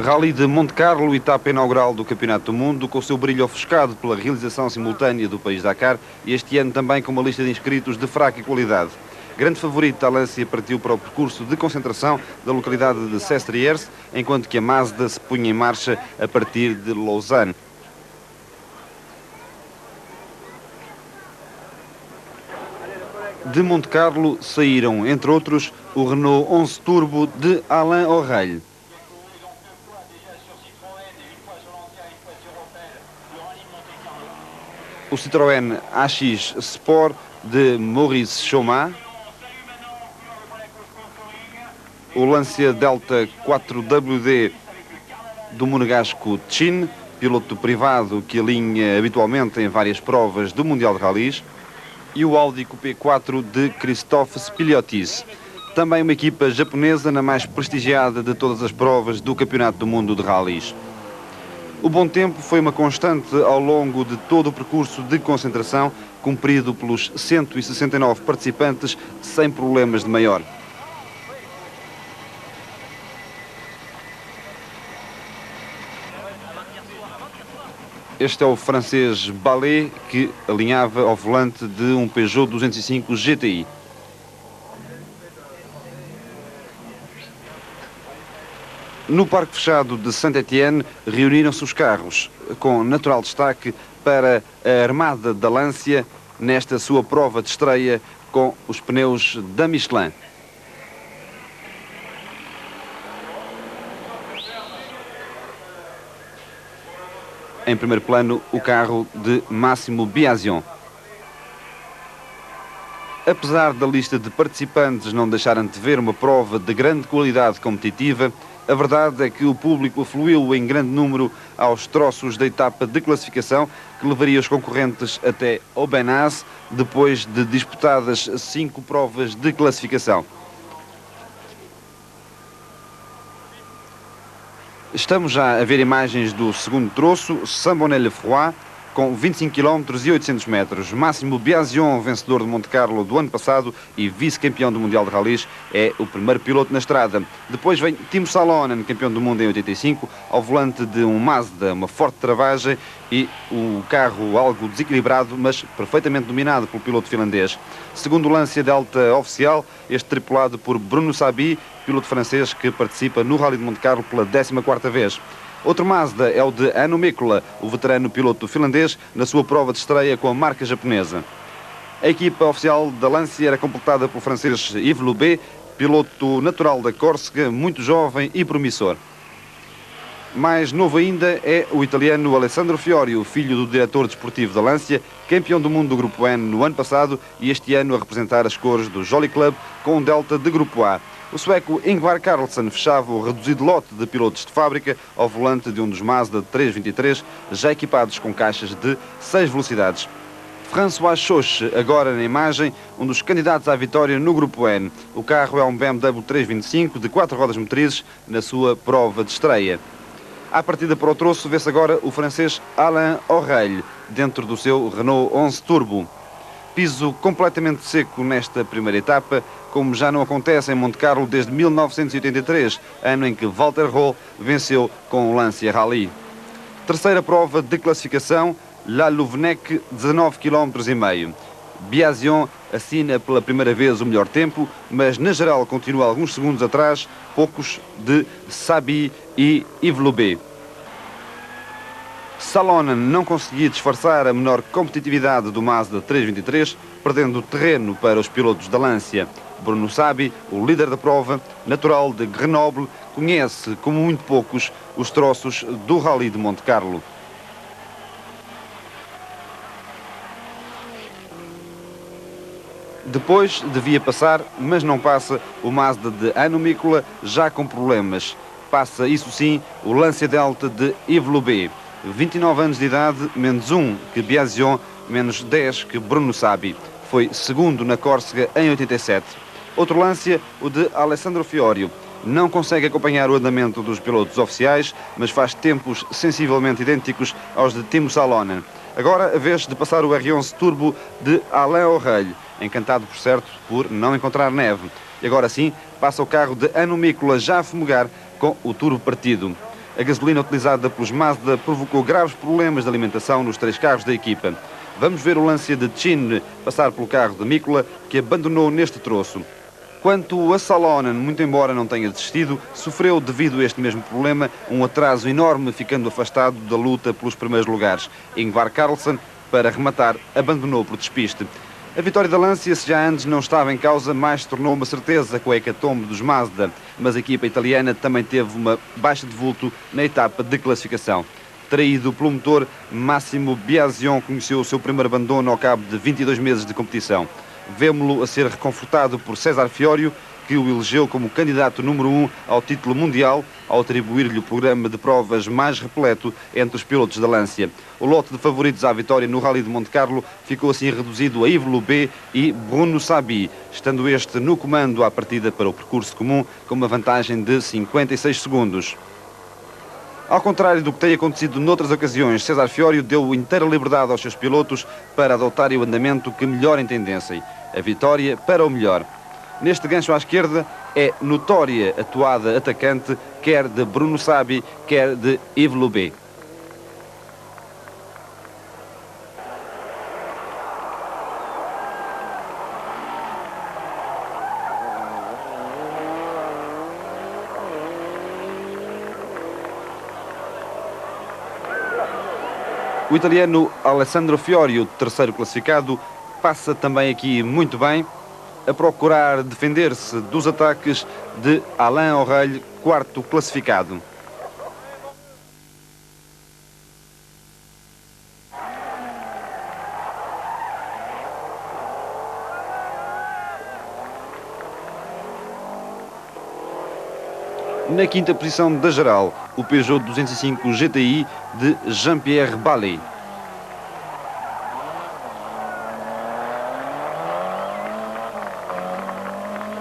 Rally de Monte Carlo, etapa inaugural do Campeonato do Mundo, com o seu brilho ofuscado pela realização simultânea do país Dakar e este ano também com uma lista de inscritos de fraca qualidade. Grande favorito, a Lancia partiu para o percurso de concentração da localidade de Sestriers, enquanto que a Mazda se punha em marcha a partir de Lausanne. De Monte Carlo saíram, entre outros, o Renault 11 Turbo de Alain Oreille. O Citroën AX Sport de Maurice Chaumat, o Lancia Delta 4WD do monegasco Chin, piloto privado que alinha habitualmente em várias provas do Mundial de Rallys, e o Audi Coupé 4 de Christophe Spiliotis. Também uma equipa japonesa na mais prestigiada de todas as provas do Campeonato do Mundo de Rallys. O bom tempo foi uma constante ao longo de todo o percurso de concentração, cumprido pelos 169 participantes, sem problemas de maior. Este é o francês Ballet, que alinhava ao volante de um Peugeot 205 GTI. No Parque Fechado de Saint-Étienne reuniram-se os carros, com natural destaque para a Armada da Lancia nesta sua prova de estreia com os pneus da Michelin. Em primeiro plano, o carro de Massimo Biasion. Apesar da lista de participantes não deixar antever uma prova de grande qualidade competitiva, a verdade é que o público afluiu em grande número aos troços da etapa de classificação que levaria os concorrentes até Aubenas, depois de disputadas 5 provas de classificação. Estamos já a ver imagens do segundo troço, Saint-Bonnet-le-Froid, com 25 km e 800 metros. Massimo Biasion, vencedor de Monte Carlo do ano passado e vice-campeão do Mundial de Rallys, é o primeiro piloto na estrada. Depois vem Timo Salonen, campeão do mundo em 85, ao volante de um Mazda, uma forte travagem e o carro algo desequilibrado, mas perfeitamente dominado pelo piloto finlandês. Segundo o Lancia Delta oficial, este tripulado por Bruno Sabi, piloto francês que participa no Rally de Monte Carlo pela 14ª vez. Outro Mazda é o de Hannu Mikkola, o veterano piloto finlandês, na sua prova de estreia com a marca japonesa. A equipa oficial da Lancia era completada pelo francês Yves Loubet, piloto natural da Córcega, muito jovem e promissor. Mais novo ainda é o italiano Alessandro Fiorio, filho do diretor desportivo da Lancia, campeão do mundo do Grupo N no ano passado e este ano a representar as cores do Jolly Club com um Delta de Grupo A. O sueco Ingvar Carlsson fechava o reduzido lote de pilotos de fábrica ao volante de um dos Mazda 323, já equipados com caixas de 6 velocidades. François Choche, agora na imagem, um dos candidatos à vitória no Grupo N. O carro é um BMW 325 de 4 rodas motrizes na sua prova de estreia. À partida para o troço vê-se agora o francês Alain Oreille, dentro do seu Renault 11 Turbo. Piso completamente seco nesta primeira etapa, como já não acontece em Monte Carlo desde 1983, ano em que Walter Röhrl venceu com o Lancia Rally. Terceira prova de classificação, La Louvenec, 19,5 km. Biasion assina pela primeira vez o melhor tempo, mas na geral continua alguns segundos atrás, poucos, de Sabi e Yves Loubet. Salonen não conseguia disfarçar a menor competitividade do Mazda 323, perdendo terreno para os pilotos da Lancia. Bruno Sabi, o líder da prova, natural de Grenoble, conhece, como muito poucos, os troços do Rally de Monte Carlo. Depois devia passar, mas não passa, o Mazda de Hannu Mikkola, já com problemas. Passa, isso sim, o Lancia Delta de Yves Loubet. 29 anos de idade, menos 1 que Biasion, menos 10 que Bruno Sabi. Foi segundo na Córcega em 87. Outro Lancia, o de Alessandro Fiorio. Não consegue acompanhar o andamento dos pilotos oficiais, mas faz tempos sensivelmente idênticos aos de Timo Salonen. Agora a vez de passar o R11 Turbo de Alain Oreille, encantado por certo por não encontrar neve. E agora sim, passa o carro de Hannu Mikkola já a fumegar com o turbo partido. A gasolina utilizada pelos Mazda provocou graves problemas de alimentação nos 3 carros da equipa. Vamos ver o Lancia de Chin passar pelo carro de Mikkola, que abandonou neste troço. Quanto a Salonen, muito embora não tenha desistido, sofreu devido a este mesmo problema um atraso enorme, ficando afastado da luta pelos primeiros lugares. Ingvar Carlsson, para rematar, abandonou por despiste. A vitória da Lancia, se já antes não estava em causa, mais se tornou uma certeza com a hecatombe dos Mazda, mas a equipa italiana também teve uma baixa de vulto na etapa de classificação. Traído pelo motor, Massimo Biasion conheceu o seu primeiro abandono ao cabo de 22 meses de competição. Vemo-lo a ser reconfortado por César Fiorio, que o elegeu como candidato número 1 ao título mundial, ao atribuir-lhe o programa de provas mais repleto entre os pilotos da Lancia. O lote de favoritos à vitória no Rally de Monte-Carlo ficou assim reduzido a Yves Loubet e Bruno Sabi, estando este no comando à partida para o percurso comum, com uma vantagem de 56 segundos. Ao contrário do que tem acontecido noutras ocasiões, César Fiorio deu inteira liberdade aos seus pilotos para adotarem o andamento que melhor entendessem. A vitória para o melhor. Neste gancho à esquerda é notória a toada atacante, quer de Bruno Sabi, quer de Yves Loubet. O italiano Alessandro Fiorio, terceiro classificado, passa também aqui muito bem, a procurar defender-se dos ataques de Alain Oreille, quarto classificado. Na quinta posição da geral, o Peugeot 205 GTI de Jean-Pierre Ballet.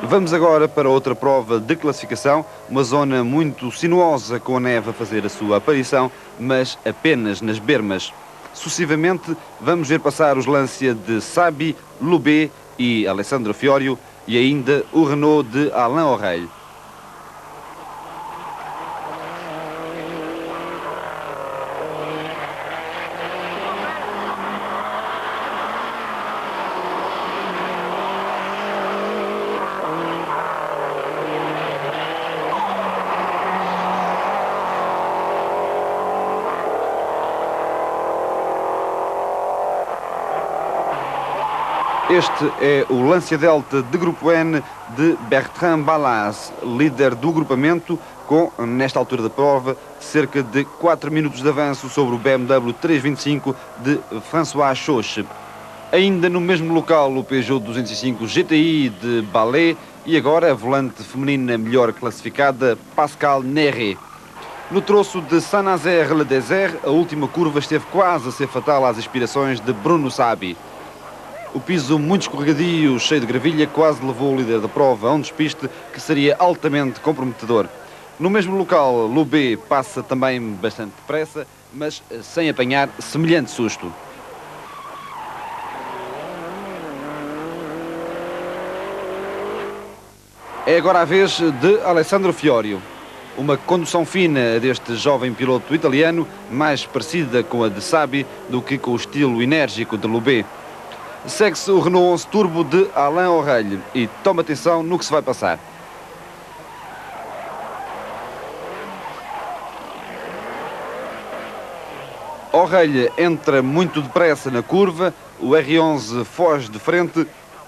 Vamos agora para outra prova de classificação, uma zona muito sinuosa com a neve a fazer a sua aparição, mas apenas nas bermas. Sucessivamente, vamos ver passar os Lancia de Sabi, Loubet e Alessandro Fiorio e ainda o Renault de Alain Oreille. Este é o Lancia Delta de Grupo N de Bertrand Balaz, líder do grupamento, com, nesta altura da prova, cerca de 4 minutos de avanço sobre o BMW 325 de François Choche. Ainda no mesmo local, o Peugeot 205 GTI de Ballet e agora a volante feminina melhor classificada, Pascal Neret. No troço de Saint-Nazaire-le-Désert, a última curva esteve quase a ser fatal às aspirações de Bruno Sabi. O piso muito escorregadio, cheio de gravilha, quase levou o líder da prova a um despiste que seria altamente comprometedor. No mesmo local, Loubet passa também bastante depressa, mas sem apanhar semelhante susto. É agora a vez de Alessandro Fiorio. Uma condução fina deste jovem piloto italiano, mais parecida com a de Sabi do que com o estilo enérgico de Loubet. Segue-se o Renault 11 Turbo de Alain Oreille e toma atenção no que se vai passar. Oreille entra muito depressa na curva, o R11 foge de frente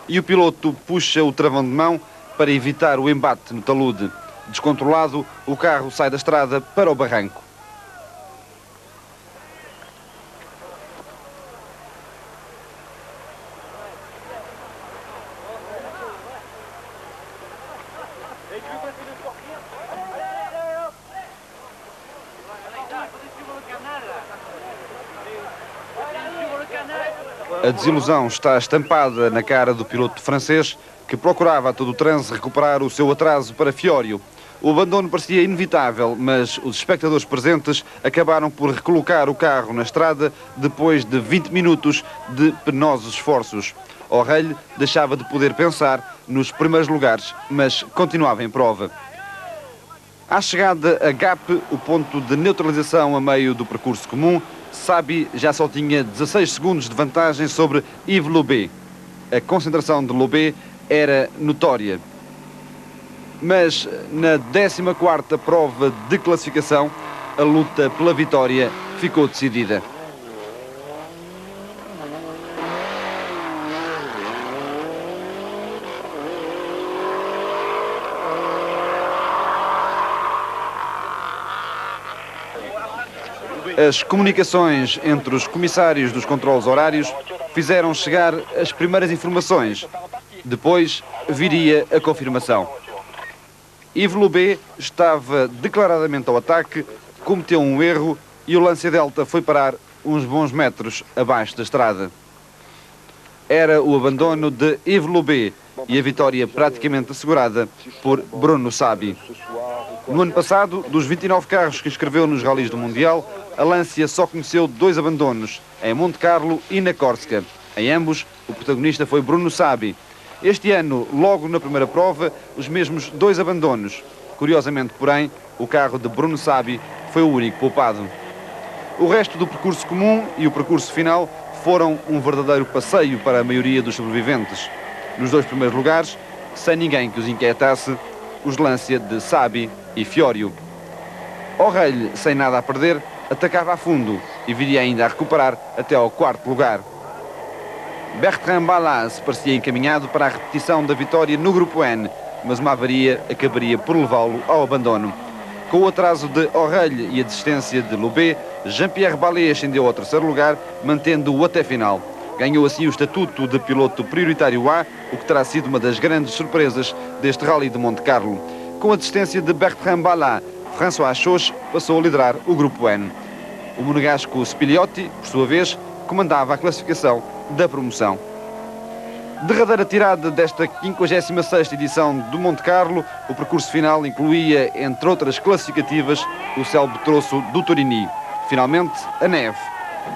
e o piloto puxa o travão de mão para evitar o embate no talude. Descontrolado, o carro sai da estrada para o barranco. A desilusão está estampada na cara do piloto francês, que procurava a todo o transe recuperar o seu atraso para Fiorio. O abandono parecia inevitável, mas os espectadores presentes acabaram por recolocar o carro na estrada depois de 20 minutos de penosos esforços. Oreille deixava de poder pensar nos primeiros lugares, mas continuava em prova. À chegada a Gap, o ponto de neutralização a meio do percurso comum, Saby já só tinha 16 segundos de vantagem sobre Yves Loubet. A concentração de Loubet era notória. Mas na 14ª prova de classificação, a luta pela vitória ficou decidida. As comunicações entre os comissários dos controlos horários fizeram chegar as primeiras informações. Depois viria a confirmação. Yves Loubet estava declaradamente ao ataque, cometeu um erro e o Lancia Delta foi parar uns bons metros abaixo da estrada. Era o abandono de Yves Loubet e a vitória praticamente assegurada por Bruno Saby. No ano passado, dos 29 carros que inscreveu nos ralis do Mundial, a Lancia só conheceu 2 abandonos, em Monte Carlo e na Córsega. Em ambos, o protagonista foi Bruno Saby. Este ano, logo na primeira prova, os mesmos 2 abandonos. Curiosamente, porém, o carro de Bruno Saby foi o único poupado. O resto do percurso comum e o percurso final foram um verdadeiro passeio para a maioria dos sobreviventes. Nos 2 primeiros lugares, sem ninguém que os inquietasse, os Lancia de Saby e Fiorio. Oreille, sem nada a perder, atacava a fundo e viria ainda a recuperar até ao 4º lugar. Bertrand Ballas parecia encaminhado para a repetição da vitória no Grupo N, mas uma avaria acabaria por levá-lo ao abandono. Com o atraso de Oreille e a desistência de Loubet, Jean-Pierre Ballet ascendeu ao 3º lugar, mantendo-o até final. Ganhou assim o estatuto de piloto prioritário A, o que terá sido uma das grandes surpresas deste Rally de Monte Carlo. Com a desistência de Bertrand Ballas, François Chauche passou a liderar o Grupo N. O monegasco Spiliotti, por sua vez, comandava a classificação da promoção. Derradeira tirada desta 56ª edição do Monte Carlo, o percurso final incluía, entre outras classificativas, o célebre troço do Torini. Finalmente, a neve.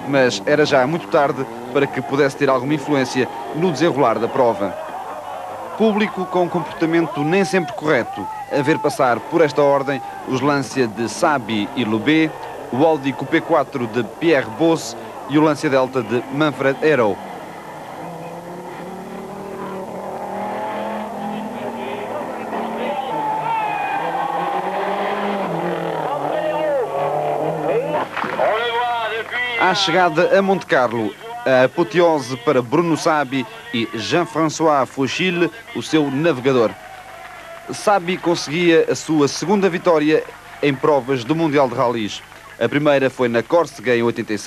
Mas era já muito tarde para que pudesse ter alguma influência no desenrolar da prova. Público com comportamento nem sempre correto, a ver passar por esta ordem os Lancia de Saby e Loubet, o Audi Coupé 4 de Pierre Bosse e o Lancia Delta de Manfred Héroux. À chegada a Monte Carlo, a apoteose para Bruno Saby e Jean-François Fauchille, o seu navegador. Saby conseguia a sua 2ª vitória em provas do Mundial de Rallys. A primeira foi na Córsega em 86.